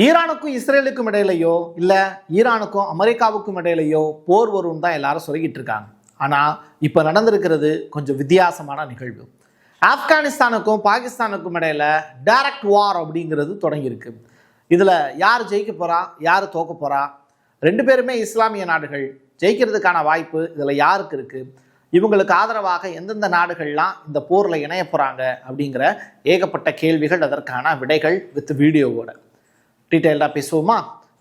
ஈரானுக்கும் இஸ்ரேலுக்கும் இடையிலையோ இல்லை ஈரானுக்கும் அமெரிக்காவுக்கும் இடையிலையோ போர் வரும் தான் எல்லாரும் சொல்லிக்கிட்டு இருக்காங்க. ஆனால் இப்போ நடந்திருக்கிறது கொஞ்சம் வித்தியாசமான நிகழ்வு. ஆப்கானிஸ்தானுக்கும் பாகிஸ்தானுக்கும் இடையில டைரக்ட் வார் அப்படிங்கிறது தொடங்கியிருக்கு. இதில் யார் ஜெயிக்க போகிறா, யார் தோக்க போகிறா? ரெண்டு பேருமே இஸ்லாமிய நாடுகள். ஜெயிக்கிறதுக்கான வாய்ப்பு இதில் யாருக்கு இருக்குது? இவங்களுக்கு ஆதரவாக எந்தெந்த நாடுகள்லாம் இந்த போரில் இணைய போகிறாங்க அப்படிங்கிற ஏகப்பட்ட கேள்விகள், அதற்கான விடைகள் வித் வீடியோவோட டீட்டெயில்டாக பேசுவோமா?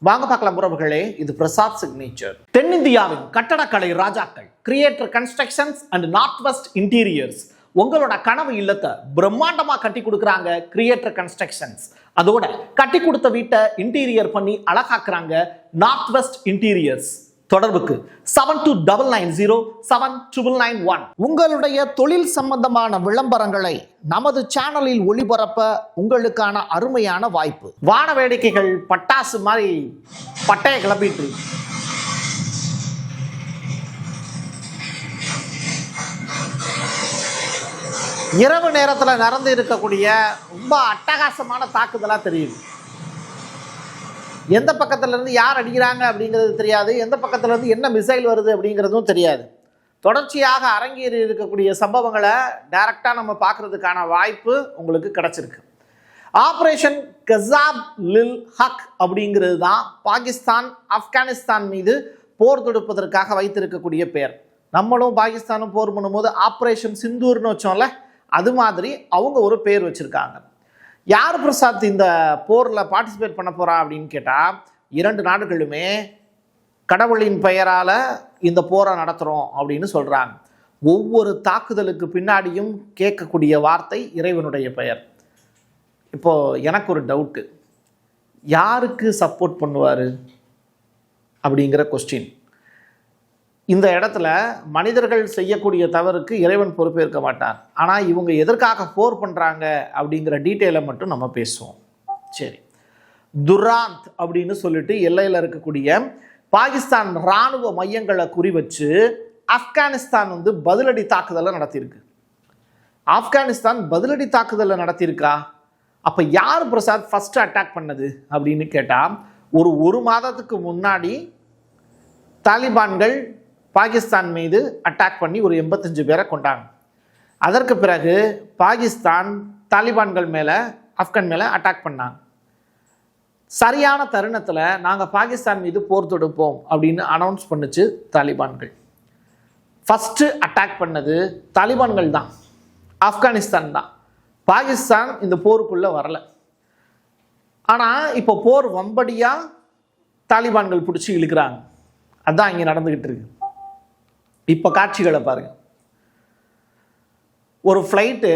வாங்க பார்க்கலாம் உறவுகளே. இது பிரசாத் சிக்னேச்சர். தென்னிந்தியாவின் கட்டடக்கலை ராஜாக்கள் creator constructions and north west interiors உங்களோட கனவு இல்லத்தை பிரம்மாண்டமா கட்டி கொடுக்குறாங்க கிரியேட்டர் கன்ஸ்ட்ரக்ஷன்ஸ். அதோட கட்டி கொடுத்த வீட்டை இன்டீரியர் பண்ணி அழகாக்குறாங்க நார்த் வெஸ்ட் இன்டீரியர்ஸ். தொடர்புக்கு 72907991. உங்களுடைய தொழில் சம்பந்தமான விளம்பரங்களை நமது சேனலில் ஒளிபரப்ப உங்களுக்கான அருமையான வாய்ப்பு. வான வேடிக்கைகள் பட்டாசு மாதிரி பட்டைய கிளப்பிட்டு இரவு நேரத்தில் நடந்து இருக்கக்கூடிய ரொம்ப அட்டகாசமான தாக்குதலாக தெரியுது. எந்த பக்கத்துலேருந்து யார் அடிக்கிறாங்க அப்படிங்கிறது தெரியாது, எந்த பக்கத்துலேருந்து என்ன மிசைல் வருது அப்படிங்கிறதும் தெரியாது. தொடர்ச்சியாக அரங்கேறி இருக்கக்கூடிய சம்பவங்களை டைரக்டாக நம்ம பார்க்குறதுக்கான வாய்ப்பு உங்களுக்கு கிடச்சிருக்கு. ஆப்ரேஷன் கசாப் லில் ஹக் அப்படிங்கிறது தான் பாகிஸ்தான் ஆப்கானிஸ்தான் மீது போர் தொடுப்பதற்காக வைத்திருக்கக்கூடிய பேர். நம்மளும் பாகிஸ்தானும் போர் பண்ணும்போது ஆப்ரேஷன் சிந்தூர்னு வச்சோம்ல, அது மாதிரி அவங்க ஒரு பேர் வச்சுருக்காங்க. யார் பிரசாத் இந்த போரில் பார்ட்டிசிபேட் பண்ண போகிறா அப்படின்னு கேட்டால், இரண்டு நாடுகளுமே கடவுளின் பெயரால் இந்த போரை நடத்துகிறோம் அப்படின்னு சொல்கிறாங்க. ஒவ்வொரு தாக்குதலுக்கு பின்னாடியும் கேட்கக்கூடிய வார்த்தை இறைவனுடைய பெயர். இப்போது எனக்கு ஒரு டவுட்டு, யாருக்கு சப்போர்ட் பண்ணுவார் அப்படிங்கிற கொஸ்டின். இந்த இடத்துல மனிதர்கள் செய்யக்கூடிய தவறுக்கு இறைவன் பொறுப்பேற்க மாட்டார். ஆனால் இவங்க எதற்காக போர் பண்ணுறாங்க அப்படிங்கிற டீட்டெயிலை மட்டும் நம்ம பேசுவோம். சரி, துராந்த் அப்படின்னு சொல்லிட்டு எல்லையில் இருக்கக்கூடிய பாகிஸ்தான் இராணுவ மையங்களை குறி வச்சு ஆப்கானிஸ்தான் பதிலடி தாக்குதலை நடத்தியிருக்கு. ஆப்கானிஸ்தான் பதிலடி தாக்குதலை நடத்தியிருக்கா? அப்போ யார் பிரசாத் ஃபஸ்ட்டு அட்டாக் பண்ணது அப்படின்னு கேட்டால், ஒரு மாதத்துக்கு முன்னாடி தாலிபான்கள் பாகிஸ்தான் மீது அட்டாக் பண்ணி ஒரு 85 பேரை கொண்டாங்க. அதற்கு பிறகு பாகிஸ்தான் தாலிபான்கள் மேலே, ஆப்கான் மேலே அட்டாக் பண்ணாங்க. சரியான தருணத்தில் நாங்கள் பாகிஸ்தான் மீது போர் தொடுப்போம் அப்படின்னு அனௌன்ஸ் பண்ணுச்சு தாலிபான்கள். ஃபஸ்ட்டு அட்டாக் பண்ணது தாலிபான்கள் தான், ஆப்கானிஸ்தான் தான். பாகிஸ்தான் இந்த போருக்குள்ளே வரலை. ஆனால் இப்போ போர் வம்படியாக தாலிபான்கள் பிடிச்சி இழுக்கிறாங்க. அதுதான் இங்கே நடந்துக்கிட்டு இருக்கு. இப்போ காட்சிகளை பாருங்க. ஒரு ஃப்ளைட்டு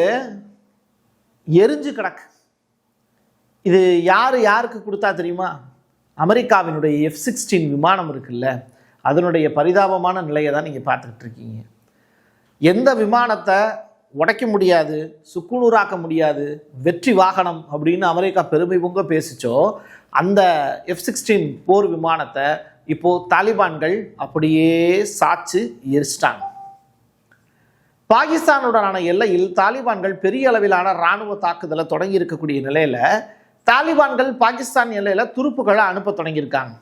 எரிஞ்சு கிடக்கு. இது யாருக்கு கொடுத்தா தெரியுமா? அமெரிக்காவினுடைய F-16 விமானம் இருக்குல்ல, அதனுடைய பரிதாபமான நிலையை தான் நீங்கள் பார்த்துக்கிட்டு இருக்கீங்க. எந்த விமானத்தை உடைக்க முடியாது, சுக்குநூறாக்க முடியாது, வெற்றி வாகனம் அப்படின்னு அமெரிக்கா பெருமை பொங்க பேசிச்சோ, அந்த F-16 போர் விமானத்தை இப்போது தாலிபான்கள் அப்படியே சாச்சு எரிச்சிட்டாங்க. பாகிஸ்தானுடனான எல்லையில் தாலிபான்கள் பெரிய அளவிலான இராணுவ தாக்குதலை தொடங்கி இருக்கக்கூடிய நிலையில் தாலிபான்கள் பாகிஸ்தான் எல்லையில் துருப்புகளை அனுப்ப தொடங்கியிருக்காங்க.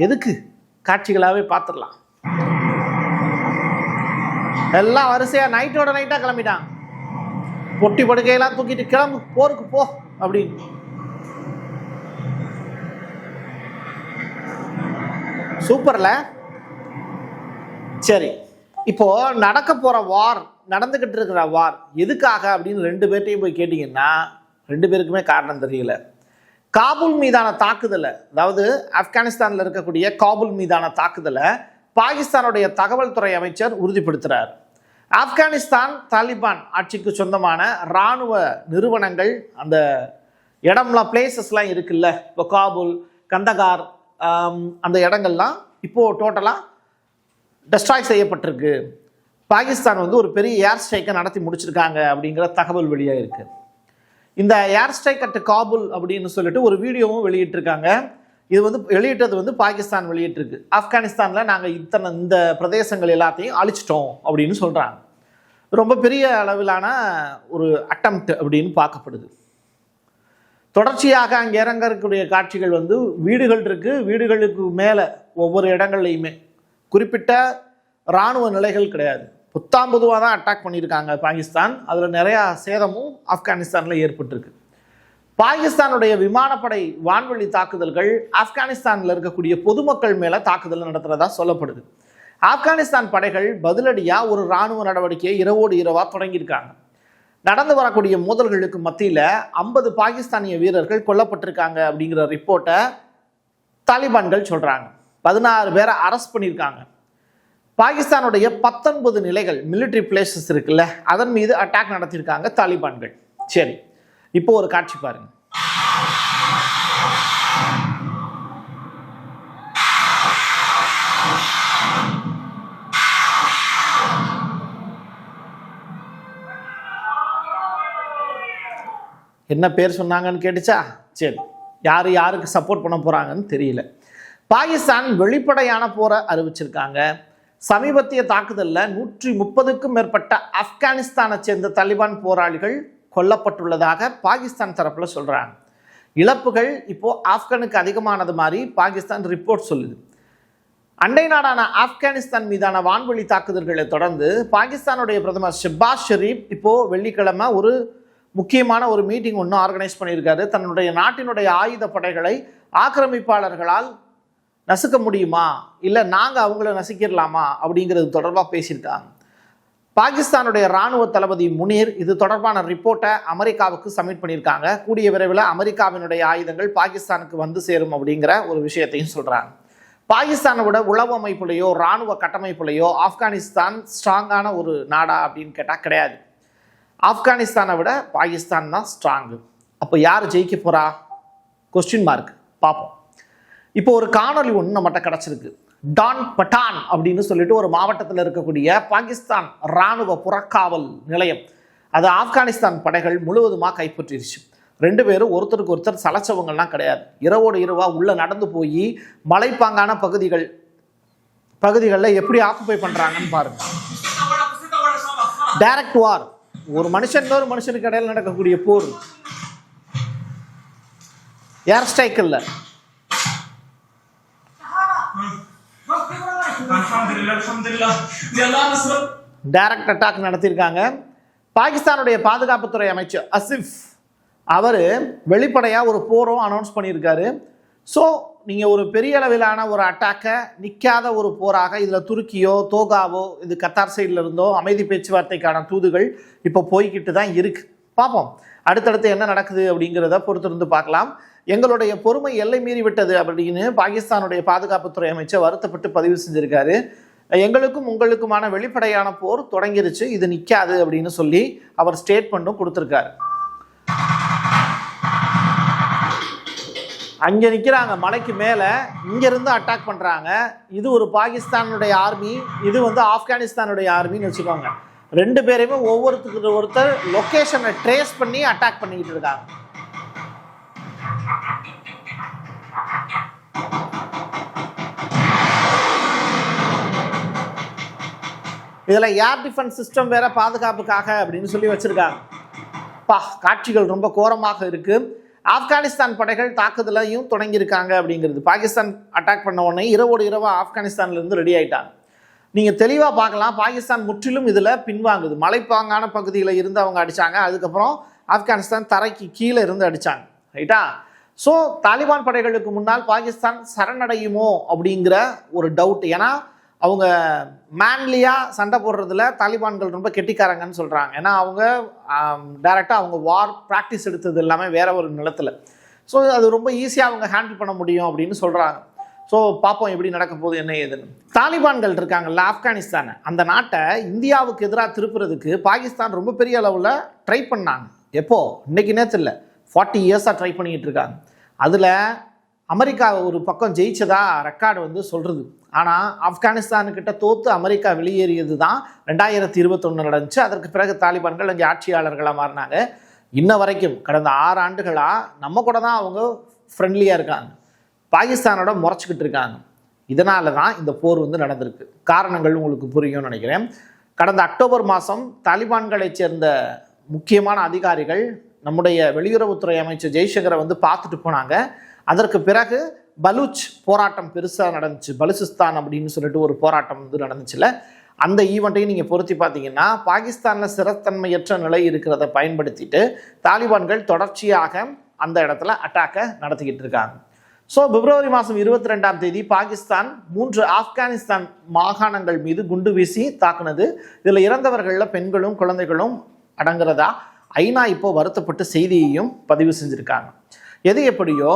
எதுக்கு? காட்சிகளாகவே பார்த்துடலாம். எல்லாம் வரிசையாக நைட்டோட நைட்டாக கிளம்பிட்டாங்க. பொட்டி படுக்கையெல்லாம் தூக்கிட்டு கிளம்பு, போருக்கு போ அப்படின்னு. சூப்பர்ல. சரி, இப்போ நடக்க போற வார், நடந்துகிட்டு இருக்கிற வார் எதுக்காக அப்படின்னு ரெண்டு பேர்ட்டையும் போய் கேட்டீங்கன்னா ரெண்டு பேருக்குமே காரணம் தெரியல. காபூல் மீதான தாக்குதலை, அதாவது ஆப்கானிஸ்தானில் இருக்கக்கூடிய காபூல் மீதான தாக்குதலை பாகிஸ்தானுடைய தகவல் துறை அமைச்சர் உறுதிப்படுத்துறார். ஆப்கானிஸ்தான் தாலிபான் ஆட்சிக்கு சொந்தமான இராணுவ நிறுவனங்கள், அந்த இடம்லாம் பிளேசஸ்லாம் இருக்குல்ல, இப்போ காபூல், கந்தகார், அந்த இடங்கள்லாம் இப்போது டோட்டலாக டெஸ்ட்ராய் செய்யப்பட்டிருக்கு. பாகிஸ்தான் ஒரு பெரிய ஏர் ஸ்ட்ரைக்கை நடத்தி முடிச்சிருக்காங்க அப்படிங்கிற தகவல் வெளியாக இருக்குது. இந்த ஏர் ஸ்ட்ரைக் அட் காபூல் அப்படின்னு சொல்லிட்டு ஒரு வீடியோவும் வெளியிட்டிருக்காங்க. இது வெளியிட்டது பாகிஸ்தான் வெளியிட்டிருக்கு. ஆப்கானிஸ்தானில் நாங்கள் இந்த பிரதேசங்கள் எல்லாத்தையும் அழிச்சிட்டோம் அப்படின்னு சொல்கிறாங்க. ரொம்ப பெரிய அளவிலான ஒரு அட்டம்ப்ட் அப்படின்னு பார்க்கப்படுது. தொடர்ச்சியாக அங்கே இறங்கக்கூடிய காட்சிகள் வந்து வீடுகள் இருக்கு, வீடுகளுக்கு மேலே ஒவ்வொரு இடங்கள்லையுமே குறிப்பிட்ட இராணுவ நிலைகள் கிடையாது. புத்தாம் பொதுவாக தான் அட்டாக் பண்ணியிருக்காங்க பாகிஸ்தான். அதில் நிறையா சேதமும் ஆப்கானிஸ்தானில் ஏற்பட்டிருக்கு. பாகிஸ்தானுடைய விமானப்படை வான்வெளி தாக்குதல்கள் ஆப்கானிஸ்தானில் இருக்கக்கூடிய பொதுமக்கள் மேலே தாக்குதல் நடத்துகிறதா சொல்லப்படுது. ஆப்கானிஸ்தான் படைகள் பதிலடியாக ஒரு இராணுவ நடவடிக்கையை இரவோடு இரவாக தொடங்கியிருக்காங்க. நடந்து வரக்கூடிய மோதல்களுக்கு மத்தியில் 50 பாகிஸ்தானிய வீரர்கள் கொல்லப்பட்டிருக்காங்க அப்படிங்கிற ரிப்போர்ட்டை தாலிபான்கள் சொல்கிறாங்க. 16 பேரை அரெஸ்ட் பண்ணியிருக்காங்க. பாகிஸ்தானுடைய 19 நிலைகள் மிலிட்ரி பிளேசஸ் இருக்குல்ல, அதன் மீது அட்டாக் நடத்தியிருக்காங்க தாலிபான்கள். சரி, இப்போ ஒரு காட்சி பாருங்க. என்ன பேர் சொன்னாங்கன்னு கேட்டுச்சா? சரி, யார் யாருக்கு சப்போர்ட் பண்ண போகிறாங்கன்னு தெரியல. பாகிஸ்தான் வெளிப்படையான போரை அறிவிச்சிருக்காங்க. சமீபத்திய தாக்குதலில் 130க்கும் மேற்பட்ட ஆப்கானிஸ்தானை சேர்ந்த தாலிபான் போராளிகள் கொல்லப்பட்டுள்ளதாக பாகிஸ்தான் தரப்பில் சொல்கிறாங்க. இழப்புகள் இப்போது ஆப்கானுக்கு அதிகமானது மாதிரி பாகிஸ்தான் ரிப்போர்ட் சொல்லுது. அண்டை நாடான ஆப்கானிஸ்தான் மீதான வான்வெளி தாக்குதல்களை தொடர்ந்து பாகிஸ்தானுடைய பிரதமர் ஷெபாஸ் ஷெரீப் இப்போது வெள்ளிக்கிழமை ஒரு முக்கியமான ஒரு மீட்டிங் ஒன்று ஆர்கனைஸ் பண்ணியிருக்காரு. தன்னுடைய நாட்டினுடைய ஆயுத படைகளை ஆக்கிரமிப்பாளர்களால் நசுக்க முடியுமா, இல்லை நாங்கள் அவங்கள நசுக்கிடலாமா அப்படிங்கிறது தொடர்பாக பேசியிருக்காங்க. பாகிஸ்தானுடைய இராணுவ தளபதி முனீர் இது தொடர்பான ரிப்போர்ட்டை அமெரிக்காவுக்கு சப்மிட் பண்ணியிருக்காங்க. கூடிய விரைவில் அமெரிக்காவினுடைய ஆயுதங்கள் பாகிஸ்தானுக்கு வந்து சேரும் அப்படிங்கிற ஒரு விஷயத்தையும் சொல்கிறாங்க. பாகிஸ்தானை விட உளவு அமைப்புலையோ இராணுவ கட்டமைப்புலையோ ஆப்கானிஸ்தான் ஸ்ட்ராங்கான ஒரு நாடா அப்படின்னு கேட்டால் கிடையாது. ஆப்கானிஸ்தானை விட பாகிஸ்தான் தான் ஸ்ட்ராங்கு. அப்போ யார் ஜெயிக்க போகிறா? Question mark. பார்ப்போம். இப்போ ஒரு காணொலி ஒன்று நம்மகிட்ட கிடச்சிருக்கு. டான் பட்டான் அப்படின்னு சொல்லிட்டு ஒரு மாவட்டத்தில் இருக்கக்கூடிய பாகிஸ்தான் இராணுவ புறக்காவல் நிலையம், அது ஆப்கானிஸ்தான் படைகள் முழுவதுமாக கைப்பற்றிடுச்சு. 2 பேரும் ஒருத்தருக்கு ஒருத்தர் சலச்சவங்கள்லாம் கிடையாது. இரவோடு இரவாக உள்ளே நடந்து போய் மலைப்பாங்கான பகுதிகளில் எப்படி ஆக்குப்பை பண்ணுறாங்கன்னு பாருங்க. டைரக்ட் வார், ஒரு மனுஷன் இன்னொரு மனுஷனுக்கு இடையில் நடக்கக்கூடிய போர். ஏர் ஸ்ட்ரைக் இல்லை, டைரக்ட் அட்டாக் நடத்தியிருக்காங்க. பாகிஸ்தானுடைய பாதுகாப்புத்துறை அமைச்சர் அசிஃப் அவர் வெளிப்படையாக ஒரு போரும் அனௌன்ஸ் பண்ணியிருக்காரு. ஸோ நீங்கள் ஒரு பெரிய அளவிலான ஒரு அட்டாக்கை நிற்காத ஒரு போராக, இதில் துருக்கியோ தோகாவோ இது கத்தார் சைடில் இருந்தோ அமைதி பேச்சுவார்த்தைக்கான தூதுகள் இப்போ போய்கிட்டு தான் இருக்குது. பார்ப்போம் அடுத்தடுத்து என்ன நடக்குது அப்படிங்கிறத பொறுத்திருந்து பார்க்கலாம். எங்களுடைய பொறுமை எல்லை மீறி விட்டது அப்படின்னு பாகிஸ்தானுடைய பாதுகாப்புத்துறை அமைச்சர் வருத்தப்பட்டு பதிவு செஞ்சிருக்காரு. எங்களுக்கும் உங்களுக்குமான வெளிப்படையான போர் தொடங்கிருச்சு, இது நிற்காது அப்படின்னு சொல்லி அவர் ஸ்டேட்மெண்ட்டும் கொடுத்துருக்காரு. அங்கே நிற்கிறாங்க மலைக்கு மேலே, இங்கேருந்து அட்டாக் பண்ணுறாங்க. இது ஒரு பாகிஸ்தானுடைய ஆர்மி, இது வந்து ஆப்கானிஸ்தானுடைய ஆர்மின்னு வச்சுக்கோங்க. 2 பேரையுமே ஒவ்வொருத்தருக்கு ஒருத்தர் லொக்கேஷனை ட்ரேஸ் பண்ணி அட்டாக் பண்ணிக்கிட்டு இருக்காங்க. இதில் ஏர் டிஃபென்ஸ் சிஸ்டம் வேற பாதுகாப்புக்காக அப்படின்னு சொல்லி வச்சுருக்காங்க. காட்சிகள் ரொம்ப கோரமாக இருக்குது. ஆப்கானிஸ்தான் படைகள் தாக்குதலையும் தொடங்கியிருக்காங்க அப்படிங்கிறது. பாகிஸ்தான் அட்டாக் பண்ண உடனே இரவோடு இரவாக ஆப்கானிஸ்தான்லேருந்து ரெடி ஆகிட்டாங்க. நீங்கள் தெளிவாக பார்க்கலாம், பாகிஸ்தான் முற்றிலும் இதில் பின்வாங்குது. மலைப்பாங்கான பகுதியில் இருந்து அவங்க அடித்தாங்க, அதுக்கப்புறம் ஆப்கானிஸ்தான் தரைக்கு கீழே இருந்து அடித்தாங்க. ரைட்டா? ஸோ தாலிபான் படைகளுக்கு முன்னால் பாகிஸ்தான் சரணடையுமோ அப்படிங்கிற ஒரு டவுட். ஏன்னா அவங்க மேன்லியாக சண்டை போடுறதுல தாலிபான்கள் ரொம்ப கெட்டிக்காரங்கன்னு சொல்கிறாங்க. ஏன்னா அவங்க டைரெக்டாக அவங்க வார் ப்ராக்டிஸ் எடுத்தது எல்லாமே வேற ஒரு நிலத்தில். ஸோ அது ரொம்ப ஈஸியாக அவங்க ஹேண்டில் பண்ண முடியும் அப்படின்னு சொல்கிறாங்க. ஸோ பார்ப்போம் எப்படி நடக்க போகுது என்ன ஏதுன்னு. தாலிபான்கள் இருக்காங்கல்ல ஆப்கானிஸ்தானை, அந்த நாட்டை இந்தியாவுக்கு எதிராக திருப்புறதுக்கு பாகிஸ்தான் ரொம்ப பெரிய அளவில் ட்ரை பண்ணாங்க. எப்போ? இன்னைக்கு நேற்று இல்லை, 40 இயர்ஸாக ட்ரை பண்ணிக்கிட்டு இருக்காங்க. அதில் அமெரிக்கா ஒரு பக்கம் ஜெயிச்சதா ரெக்கார்டு வந்து சொல்கிறது. ஆனால் ஆப்கானிஸ்தானுக்கிட்ட தோற்று அமெரிக்கா வெளியேறியது தான் 2021 நடந்துச்சு. அதற்கு பிறகு தாலிபான்கள் அங்கே ஆட்சியாளர்களாக மாறினாங்க. இன்ன வரைக்கும் கடந்த 6 ஆண்டுகளாக நம்ம கூட தான் அவங்க ஃப்ரெண்ட்லியாக இருக்காங்க, பாகிஸ்தானோட முறைச்சிக்கிட்டு இருக்காங்க. இதனால தான் இந்த போர் வந்து நடந்திருக்கு. காரணங்கள் உங்களுக்கு புரியும்னு நினைக்கிறேன். கடந்த அக்டோபர் மாதம் தாலிபான்களைச் சேர்ந்த முக்கியமான அதிகாரிகள் நம்முடைய வெளியுறவுத்துறை அமைச்சர் ஜெய்சங்கரை வந்து பார்த்துட்டு போனாங்க. அதற்கு பிறகு பலூச் போராட்டம் பெருசாக நடந்துச்சு. பலுச்சிஸ்தான் அப்படின்னு சொல்லிட்டு ஒரு போராட்டம் வந்து நடந்துச்சுல, அந்த ஈவெண்ட்டையும் நீங்கள் பொருத்தி பார்த்தீங்கன்னா பாகிஸ்தானில் ஸ்திரத்தன்மையற்ற நிலை இருக்கிறத பயன்படுத்திட்டு தாலிபான்கள் தொடர்ச்சியாக அந்த இடத்துல அட்டாக்கை நடத்திக்கிட்டு இருக்காங்க. ஸோ பிப்ரவரி மாதம் 22ஆம் தேதி பாகிஸ்தான் 3 ஆப்கானிஸ்தான் மாகாணங்கள் மீது குண்டு வீசி தாக்குனது. இதில் இறந்தவர்களில் பெண்களும் குழந்தைகளும் அடங்குறதா ஐநா இப்போ வருத்தப்பட்டு செய்தியையும் பதிவு செஞ்சுருக்காங்க. எது எப்படியோ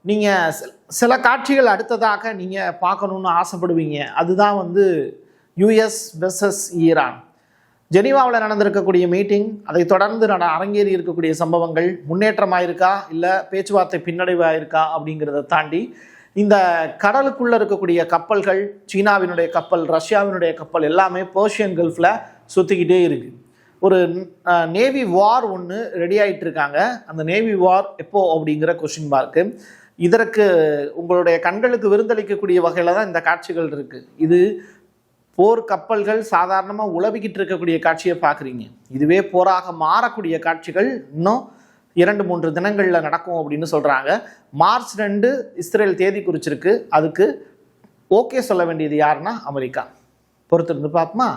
நீங்கள் சில காட்சிகள் அடுத்ததாக நீங்கள் பார்க்கணுன்னு ஆசைப்படுவீங்க. அதுதான் வந்து யூஎஸ் வெர்சஸ் ஈரான். ஜெனீவாவில் நடந்திருக்கக்கூடிய மீட்டிங், அதை தொடர்ந்து அரங்கேறி இருக்கக்கூடிய சம்பவங்கள் முன்னேற்றமாக இருக்கா இல்லை பேச்சுவார்த்தை பின்னடைவாக இருக்கா அப்படிங்கிறத தாண்டி இந்த கடலுக்குள்ளே இருக்கக்கூடிய கப்பல்கள், சீனாவினுடைய கப்பல், ரஷ்யாவினுடைய கப்பல் எல்லாமே பெர்ஷியன் கல்ஃபில் சுற்றிக்கிட்டே இருக்குது. ஒரு நேவி வார் ஒன்று ரெடி ஆகிட்டு இருக்காங்க. அந்த நேவி வார் எப்போ அப்படிங்கிற கொஸ்டின் மார்க்கு. இதற்கு உங்களுடைய கண்களுக்கு விருந்தளிக்கக்கூடிய வகையில் தான் இந்த காட்சிகள் இருக்குது. இது போர் கப்பல்கள் சாதாரணமாக உழவிக்கிட்டு இருக்கக்கூடிய காட்சியை பார்க்குறீங்க. இதுவே போராக மாறக்கூடிய காட்சிகள் இன்னும் 2-3 தினங்களில் நடக்கும் அப்படின்னு சொல்கிறாங்க. மார்ச் 2 இஸ்ரேல் தேதி குறிச்சிருக்கு. அதுக்கு ஓகே சொல்ல வேண்டியது யாருன்னா அமெரிக்கா. பொறுத்திருந்து பார்ப்போமா?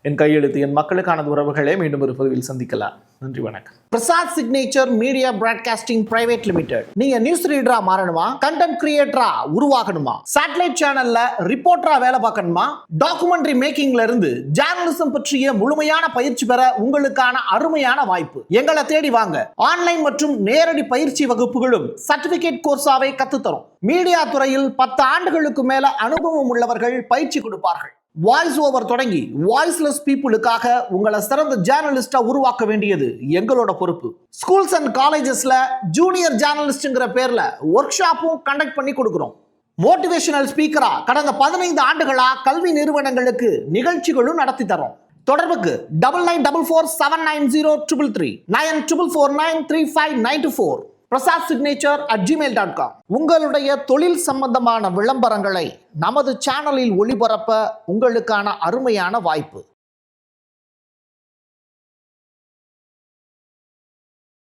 என் கையெழுத்து என் மக்களுக்கான உறவுகளே மீண்டும் ஒரு பதிவில் சந்திக்கலாம். நன்றி, வணக்கம். Prasad signature media broadcasting private limited. நீங்க நியூஸ் ரீடரா மாறணுமா, கண்டென்ட் கிரியேட்டரா உருவாகணுமா, சேட்டலைட் சேனல்ல ரிப்போர்ட்டரா வேலை பார்க்கணுமா, டாக்குமெண்ட்ரி மேக்கிங்ல இருந்து ஜேர்னலிசம் பற்றிய முழுமையான பயிற்சி பெற உங்களுக்கான அருமையான வாய்ப்பு. எங்களை தேடி வாங்க. ஆன்லைன் மற்றும் நேரடி பயிற்சி வகுப்புகளும் சர்டிபிகேட் கோர்ஸாவே கத்துத்தரும். மீடியா துறையில் 10 ஆண்டுகளுக்கு மேல அனுபவம் உள்ளவர்கள் பயிற்சி கொடுப்பார்கள். வாய்ஸ் ஓவர் தொடங்கி வாய்ஸ்லெஸ் பீப்புளுக்காக உங்களை சிறந்த ஜேர்னலிஸ்டா உருவாக்க வேண்டியது எங்களோட பொறுப்பு. ஸ்கூல்ஸ் அண்ட் காலேஜஸ்ல ஜூனியர் ஜேர்னலிஸ்ட்ங்கிற பேர்ல ஒர்க் ஷாப்பும் கண்டக்ட் பண்ணி கொடுக்கிறோம். மோட்டிவேஷனல் ஸ்பீக்கரா கடந்த 15 ஆண்டுகளா கல்வி நிறுவனங்களுக்கு நிகழ்ச்சிகளும் நடத்தி தரோம். தொடர்புக்கு 9944790333 94493594 prasad@gmail.com. உங்களுடைய தொழில் சம்பந்தமான விளம்பரங்களை நமது சேனலில் ஒளிபரப்ப உங்களுக்கான அருமையான வாய்ப்பு.